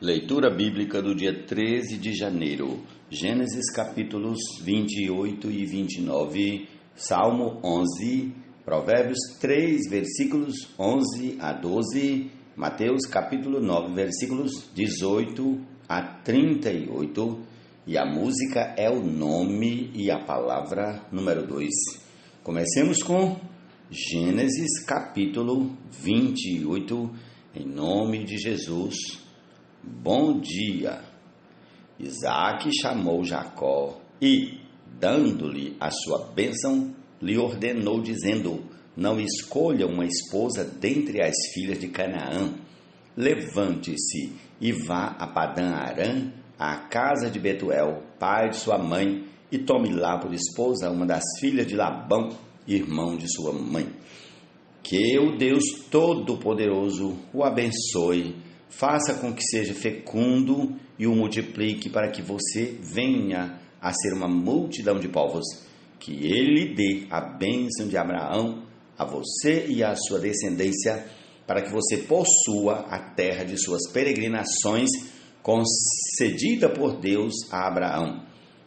Leitura bíblica do dia 13 de janeiro, Gênesis capítulos 28 e 29, Salmo 11, Provérbios 3, versículos 11 a 12, Mateus capítulo 9, versículos 18 a 38, e a música é o nome e a palavra número 2. Comecemos com Gênesis capítulo 28, em nome de Jesus. Bom dia! Isaac chamou Jacó e, dando-lhe a sua bênção, lhe ordenou, dizendo: não escolha uma esposa dentre as filhas de Canaã. Levante-se e vá a Padã-Arã, à casa de Betuel, pai de sua mãe, e tome lá por esposa uma das filhas de Labão, irmão de sua mãe. Que o Deus Todo-Poderoso o abençoe, faça com que seja fecundo e o multiplique, para que você venha a ser uma multidão de povos. Que ele lhe dê a bênção de Abraão a você e à sua descendência, para que você possua a terra de suas peregrinações, concedida por Deus a Abraão.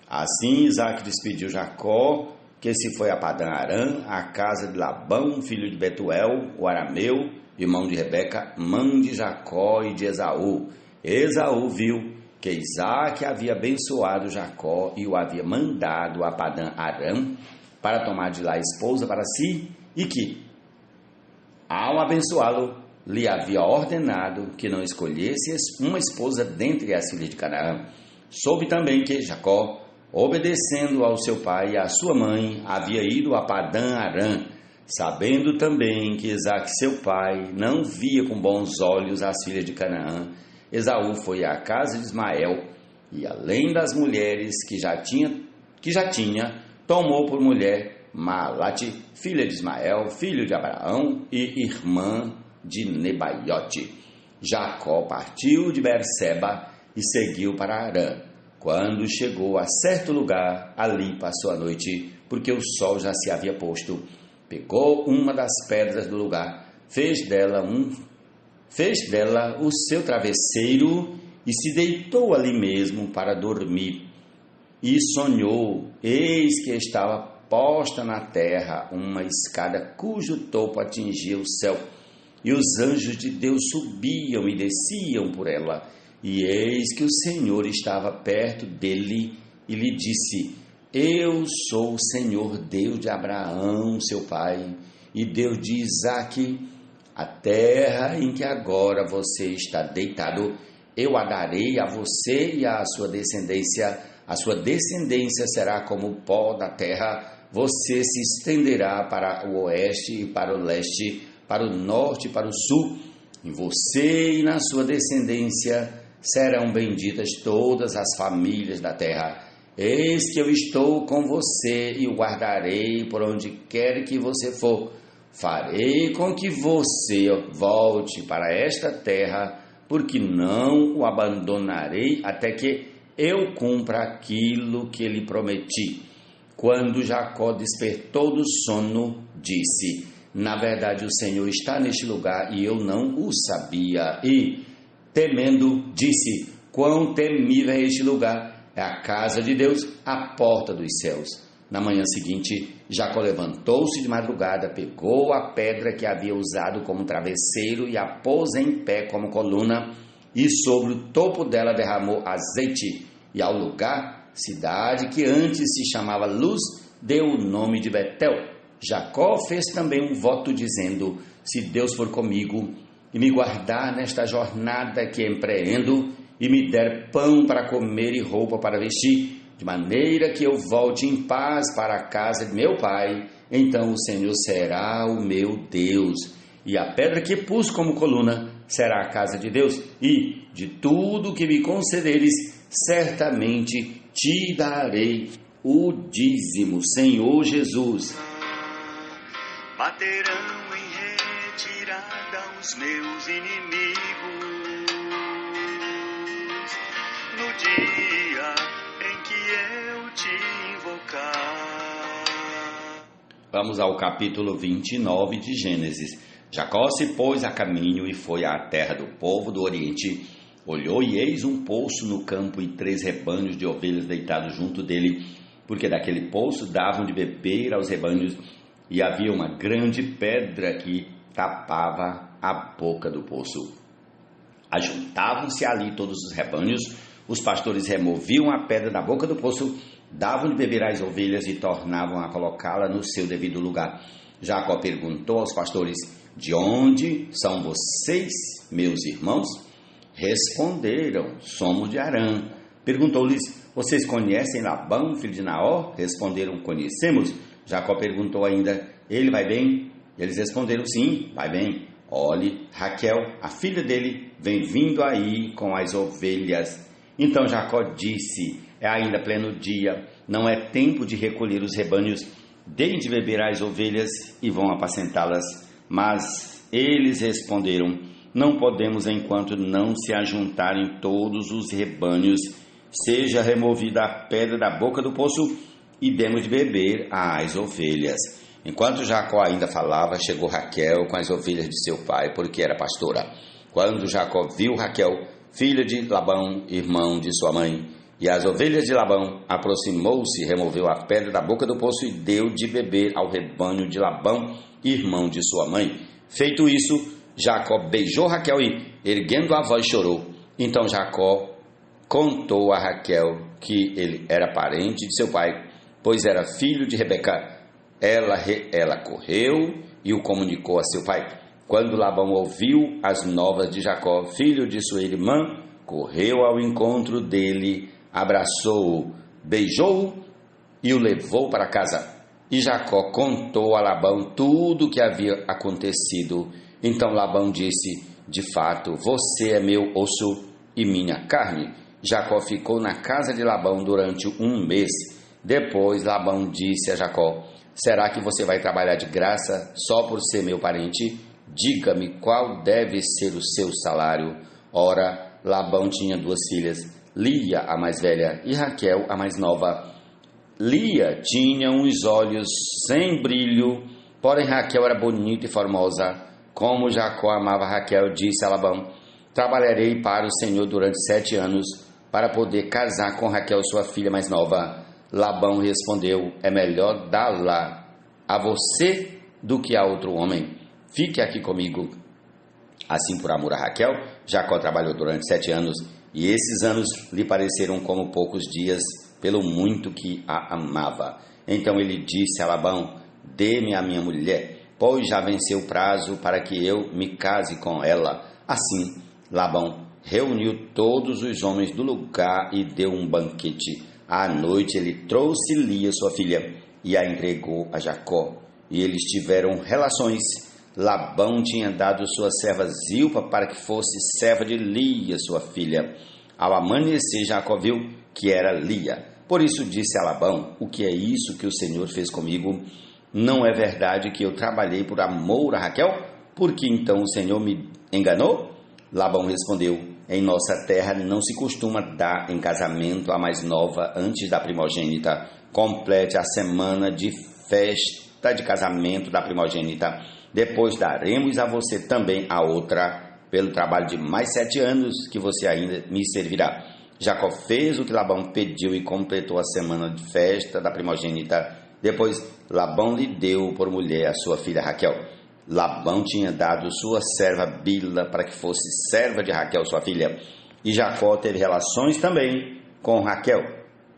Assim Isaac despediu Jacó, que se foi a Padã-Arã, à casa de Labão, filho de Betuel, o arameu, irmão de Rebeca, mãe de Jacó e de Esaú. Esaú viu que Isaac havia abençoado Jacó e o havia mandado a Padã-Arã para tomar de lá esposa para si, e que, ao abençoá-lo, lhe havia ordenado que não escolhesse uma esposa dentre as filhas de Canaã. Soube também que Jacó, obedecendo ao seu pai e à sua mãe, havia ido a Padã-Arã, sabendo também que Isaac, seu pai, não via com bons olhos as filhas de Canaã. Esaú foi à casa de Ismael e, além das mulheres que já tinha, tomou por mulher Maalate, filha de Ismael, filho de Abraão e irmã de Nebaiote. Jacó partiu de Berseba e seguiu para Arã. Quando chegou a certo lugar, ali passou a noite, porque o sol já se havia posto. Pegou uma das pedras do lugar, fez dela o seu travesseiro e se deitou ali mesmo para dormir. E sonhou, eis que estava posta na terra uma escada cujo topo atingia o céu, e os anjos de Deus subiam e desciam por ela. E eis que o Senhor estava perto dele e lhe disse: eu sou o Senhor Deus de Abraão, seu pai, e Deus de Isaque. A terra em que agora você está deitado, eu a darei a você e à sua descendência. A sua descendência será como o pó da terra. Você se estenderá para o oeste e para o leste, para o norte e para o sul. Em você e na sua descendência serão benditas todas as famílias da terra. Eis que eu estou com você e o guardarei por onde quer que você for. Farei com que você volte para esta terra, porque não o abandonarei até que eu cumpra aquilo que lhe prometi. Quando Jacó despertou do sono, disse: na verdade o Senhor está neste lugar e eu não o sabia. E, temendo, disse: quão temível é este lugar! É a casa de Deus, a porta dos céus. Na manhã seguinte, Jacó levantou-se de madrugada, pegou a pedra que havia usado como travesseiro e a pôs em pé como coluna, e sobre o topo dela derramou azeite, e ao lugar, cidade que antes se chamava Luz, deu o nome de Betel. Jacó fez também um voto dizendo: se Deus for comigo e me guardar nesta jornada que empreendo, e me der pão para comer e roupa para vestir, de maneira que eu volte em paz para a casa de meu pai, então o Senhor será o meu Deus, e a pedra que pus como coluna será a casa de Deus, e de tudo que me concederes, certamente te darei o dízimo. Senhor Jesus. Baterão em retirada os meus inimigos no dia em que eu te invocar. Vamos ao capítulo 29 de Gênesis. Jacó se pôs a caminho e foi à terra do povo do Oriente, Olhou e eis um poço no campo e 3 rebanhos de ovelhas deitados junto dele, porque daquele poço davam de beber aos rebanhos, e havia uma grande pedra que tapava a boca do poço. Ajuntavam-se ali todos os rebanhos, os pastores removiam a pedra da boca do poço, davam de beber às ovelhas e tornavam a colocá-la no seu devido lugar. Jacó perguntou aos pastores: de onde são vocês, meus irmãos? Responderam: somos de Harã. Perguntou-lhes: vocês conhecem Labão, filho de Naor? Responderam: conhecemos. Jacó perguntou ainda: ele vai bem? Eles responderam: sim, vai bem. Olhe, Raquel, a filha dele, vem vindo aí com as ovelhas. Então Jacó disse: é ainda pleno dia, não é tempo de recolher os rebanhos, deem de beber às ovelhas e vão apacentá-las. Mas eles responderam: não podemos enquanto não se ajuntarem todos os rebanhos, seja removida a pedra da boca do poço e demos de beber às ovelhas. Enquanto Jacó ainda falava, chegou Raquel com as ovelhas de seu pai, porque era pastora. Quando Jacó viu Raquel, filha de Labão, irmão de sua mãe, e as ovelhas de Labão, aproximou-se, removeu a pedra da boca do poço e deu de beber ao rebanho de Labão, irmão de sua mãe. Feito isso, Jacó beijou Raquel e, erguendo a voz, chorou. Então Jacó contou a Raquel que ele era parente de seu pai, pois era filho de Rebeca. Ela correu e o comunicou a seu pai. Quando Labão ouviu as novas de Jacó, filho de sua irmã, correu ao encontro dele, abraçou-o, beijou-o e o levou para casa. E Jacó contou a Labão tudo o que havia acontecido. Então Labão disse: de fato, você é meu osso e minha carne. Jacó ficou na casa de Labão durante 1 mês. Depois Labão disse a Jacó: será que você vai trabalhar de graça só por ser meu parente? Diga-me qual deve ser o seu salário. Ora, Labão tinha 2 filhas, Lia, a mais velha, e Raquel, a mais nova. Lia tinha uns olhos sem brilho, porém Raquel era bonita e formosa. Como Jacó amava Raquel, disse a Labão: trabalharei para o Senhor durante 7 anos, para poder casar com Raquel, sua filha mais nova. Labão respondeu: é melhor dá-la a você do que a outro homem. Fique aqui comigo. Assim, por amor a Raquel, Jacó trabalhou durante 7 anos, e esses anos lhe pareceram como poucos dias, pelo muito que a amava. Então ele disse a Labão: dê-me a minha mulher, pois já venceu o prazo para que eu me case com ela. Assim, Labão reuniu todos os homens do lugar e deu um banquete. À noite ele trouxe Lia, sua filha, e a entregou a Jacó, e eles tiveram relações. Labão tinha dado sua serva Zilpa para que fosse serva de Lia, sua filha. Ao amanhecer, Jacó viu que era Lia. Por isso disse a Labão: o que é isso que o Senhor fez comigo? Não é verdade que eu trabalhei por amor a Raquel? Por que então o Senhor me enganou? Labão respondeu: em nossa terra não se costuma dar em casamento a mais nova antes da primogênita. Complete a semana de festa de casamento da primogênita. Depois daremos a você também a outra, pelo trabalho de mais 7 anos que você ainda me servirá. Jacó fez o que Labão pediu e completou a semana de festa da primogênita. Depois Labão lhe deu por mulher a sua filha Raquel. Labão tinha dado sua serva Bila para que fosse serva de Raquel, sua filha. E Jacó teve relações também com Raquel.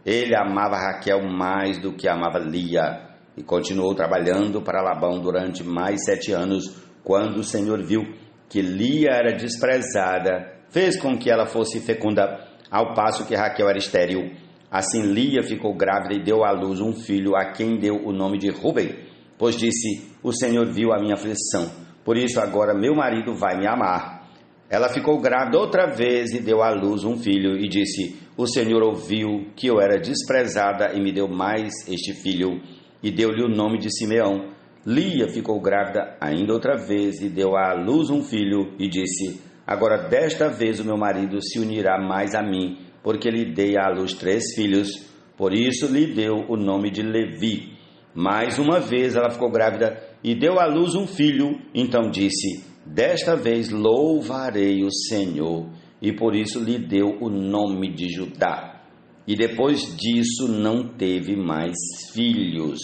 Ele amava Raquel mais do que amava Lia. E continuou trabalhando para Labão durante mais 7 anos. Quando o Senhor viu que Lia era desprezada, fez com que ela fosse fecunda, ao passo que Raquel era estéril. Assim Lia ficou grávida e deu à luz um filho, a quem deu o nome de Rúben, pois disse: o Senhor viu a minha aflição, por isso agora meu marido vai me amar. Ela ficou grávida outra vez e deu à luz um filho, e disse: o Senhor ouviu que eu era desprezada e me deu mais este filho, e deu-lhe o nome de Simeão. Lia ficou grávida ainda outra vez e deu à luz um filho, e disse: agora desta vez o meu marido se unirá mais a mim, porque lhe dei à luz 3 filhos, por isso lhe deu o nome de Levi. Mais uma vez ela ficou grávida e deu à luz um filho, então disse: desta vez louvarei o Senhor. e por isso lhe deu o nome de Judá. E depois disso não teve mais filhos.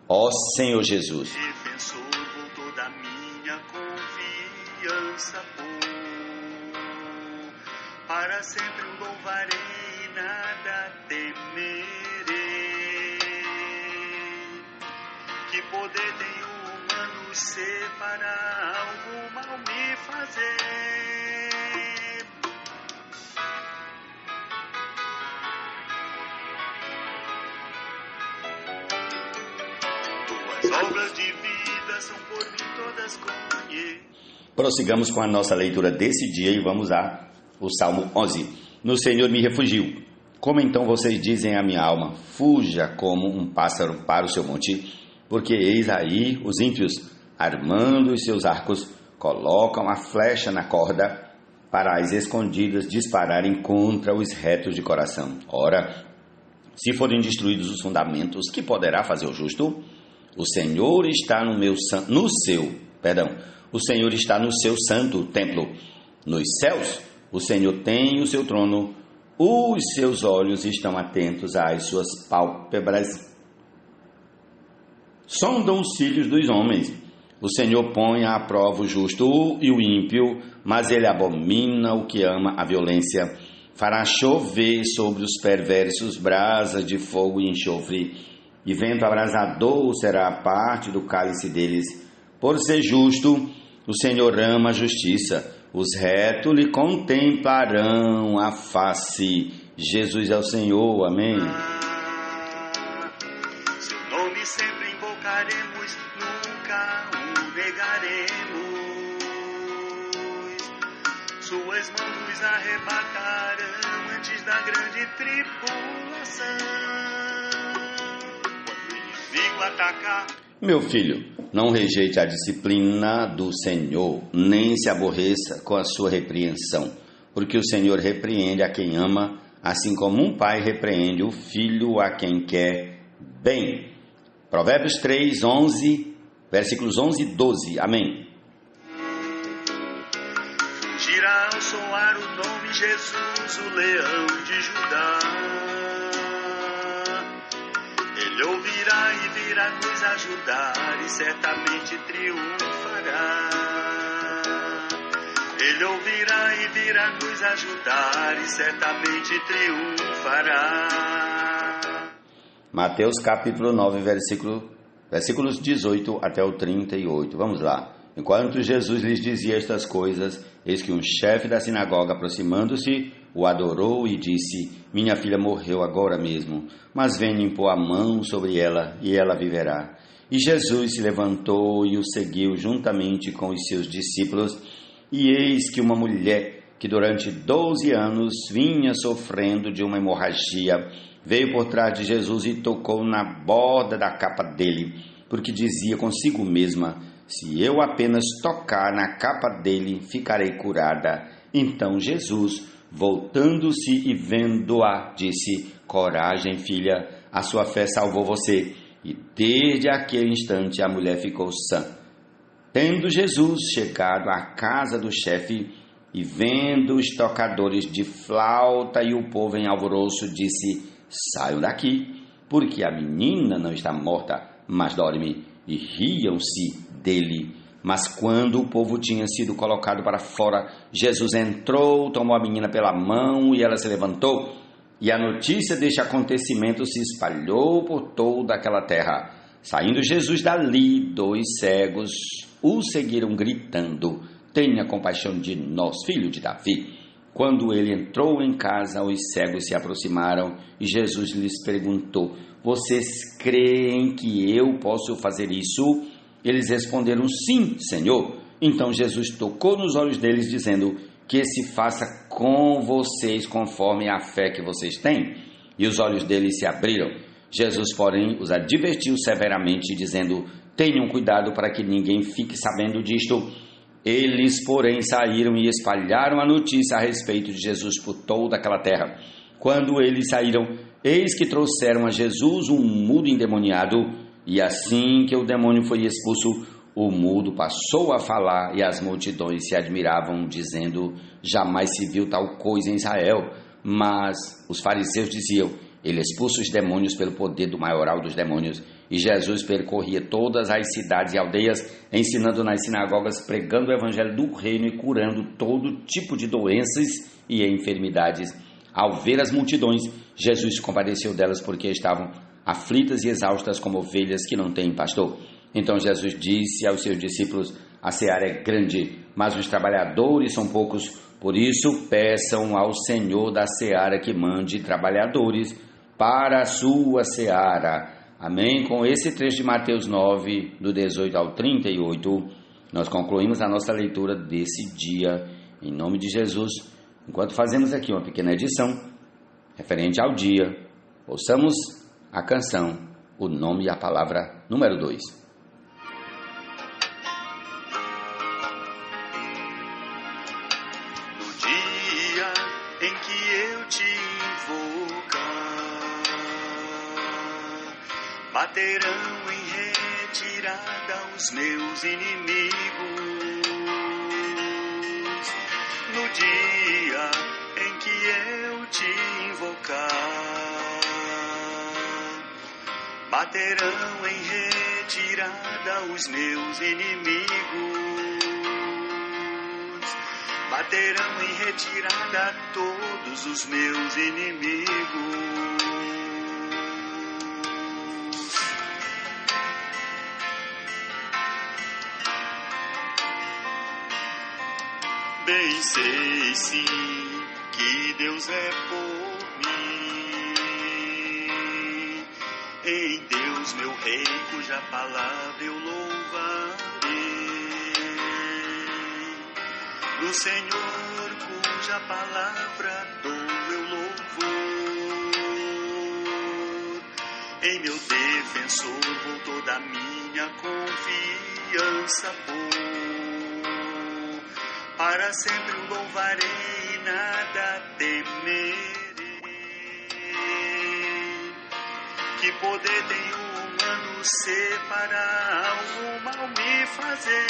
Ó Senhor Jesus. Defensor, voltou da minha confiança, para sempre o louvarei e nada temerei. Que poder tem o humano ser para algo mal me fazer? Tuas obras de vida são por mim todas conhecidas. Prossigamos com a nossa leitura desse dia e vamos ao Salmo 11. No Senhor me refugio. Como então vocês dizem à minha alma, fuja como um pássaro para o seu monte, porque eis aí os ímpios, armando os seus arcos, colocam a flecha na corda, para as escondidas dispararem contra os retos de coração. Ora, se forem destruídos os fundamentos, que poderá fazer o justo? O Senhor está o Senhor está no seu santo templo. Nos céus, o Senhor tem o seu trono, os seus olhos estão atentos às suas pálpebras. Sondam os filhos dos homens. O Senhor põe à prova o justo e o ímpio, mas ele abomina o que ama a violência. Fará chover sobre os perversos brasas de fogo e enxofre, e vento abrasador será a parte do cálice deles. Por ser justo, o Senhor ama a justiça, os retos lhe contemplarão a face. Jesus é o Senhor, amém. Seu nome sempre invocaremos, nunca o negaremos. Suas mãos nos arrebatarão antes da grande tribulação. Quando o inimigo atacar, Meu filho, não rejeite a disciplina do Senhor, nem se aborreça com a sua repreensão, porque o Senhor repreende a quem ama, assim como um pai repreende o filho a quem quer bem. Provérbios 3, 11, versículos 11 e 12. Amém. fugirá ao soar o nome Jesus, o leão de Judá. Ele ouvirá e virá nos ajudar e certamente triunfará. Ele ouvirá e virá nos ajudar e certamente triunfará. Mateus capítulo 9, versículos 18 até o 38. Vamos lá. Enquanto Jesus lhes dizia estas coisas, eis que um chefe da sinagoga, aproximando-se, o adorou e disse: Minha filha morreu agora mesmo, mas venha impor a mão sobre ela e ela viverá. E Jesus se levantou e o seguiu juntamente com os seus discípulos. E eis que uma mulher que durante 12 anos vinha sofrendo de uma hemorragia, veio por trás de Jesus e tocou na borda da capa dele, porque dizia consigo mesma: se eu apenas tocar na capa dele, ficarei curada. Então Jesus, voltando-se e vendo-a, disse: coragem, filha, a sua fé salvou você. E desde aquele instante a mulher ficou sã. Tendo Jesus chegado à casa do chefe e vendo os tocadores de flauta e o povo em alvoroço, disse: saiam daqui, porque a menina não está morta, mas dorme. E riam-se dele. Mas quando o povo tinha sido colocado para fora, Jesus entrou, tomou a menina pela mão e ela se levantou. E a notícia deste acontecimento se espalhou por toda aquela terra. Saindo Jesus dali, 2 cegos o seguiram gritando: tenha compaixão de nós, filho de Davi. Quando ele entrou em casa, os cegos se aproximaram e Jesus lhes perguntou: vocês creem que eu posso fazer isso? Eles responderam: sim, Senhor. Então Jesus tocou nos olhos deles, dizendo: que se faça com vocês conforme a fé que vocês têm. E os olhos deles se abriram. Jesus, porém, os advertiu severamente, dizendo: tenham cuidado para que ninguém fique sabendo disto. Eles, porém, saíram e espalharam a notícia a respeito de Jesus por toda aquela terra. Quando eles saíram, eis que trouxeram a Jesus um mudo endemoniado, e assim que o demônio foi expulso, o mudo passou a falar e as multidões se admiravam, dizendo: jamais se viu tal coisa em Israel. Mas os fariseus diziam: ele expulsa os demônios pelo poder do maioral dos demônios. E Jesus percorria todas as cidades e aldeias, ensinando nas sinagogas, pregando o evangelho do reino e curando todo tipo de doenças e enfermidades. Ao ver as multidões, Jesus se compadeceu delas, porque estavam aflitas e exaustas como ovelhas que não têm pastor. Então Jesus disse aos seus discípulos: a seara é grande, mas os trabalhadores são poucos. Por isso peçam ao Senhor da seara que mande trabalhadores para a sua seara. Amém? Com esse trecho de Mateus 9, do 18 ao 38, nós concluímos a nossa leitura desse dia, em nome de Jesus. Enquanto fazemos aqui uma pequena edição referente ao dia, ouçamos a canção, o nome e a palavra número 2. No dia em que eu te invocar, baterão em retirada os meus inimigos. No dia em que eu te invocar, baterão em retirada os meus inimigos. Baterão em retirada todos os meus inimigos. Bem sei sim que Deus é por mim. Em Deus meu Rei, cuja palavra eu louvarei. No Senhor, cuja palavra dou eu louvor. Em meu defensor vou toda a minha confiança pôr. Para sempre o louvarei e nada temerei. Que poder tem o humano ser para algum mal me fazer?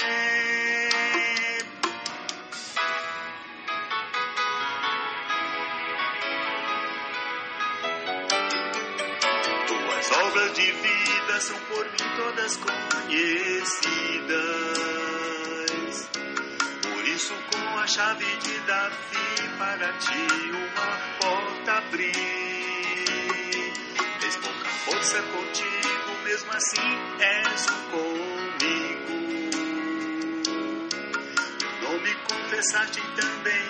Tuas obras de vida são por mim todas conhecidas. Por isso com a chave de Davi para ti uma porta abri. Tens pouca força contigo, mesmo assim és comigo. Meu nome confessaste também,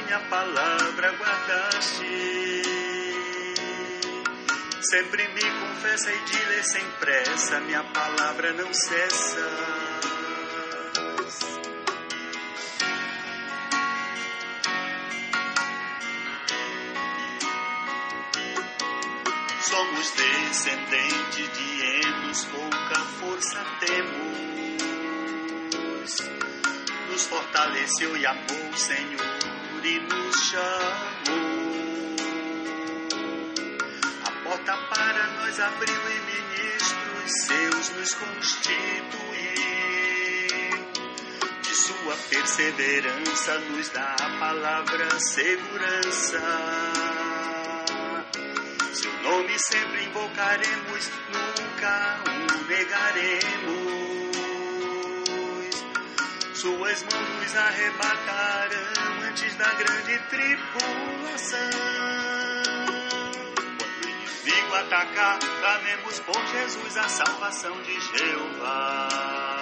minha palavra guardaste. Sempre me confessa e dile sem pressa, minha palavra não cessa. Somos descendentes de Enos, pouca força temos. Nos fortaleceu e amou o Senhor e nos chamou. A porta para nós abriu e ministros seus nos constituiu. De sua perseverança nos dá a palavra segurança. Seu nome sempre invocaremos, nunca o negaremos. Suas mãos nos arrebatarão antes da grande tribulação. Quando o inimigo atacar, clamemos por Jesus, a salvação de Jeová.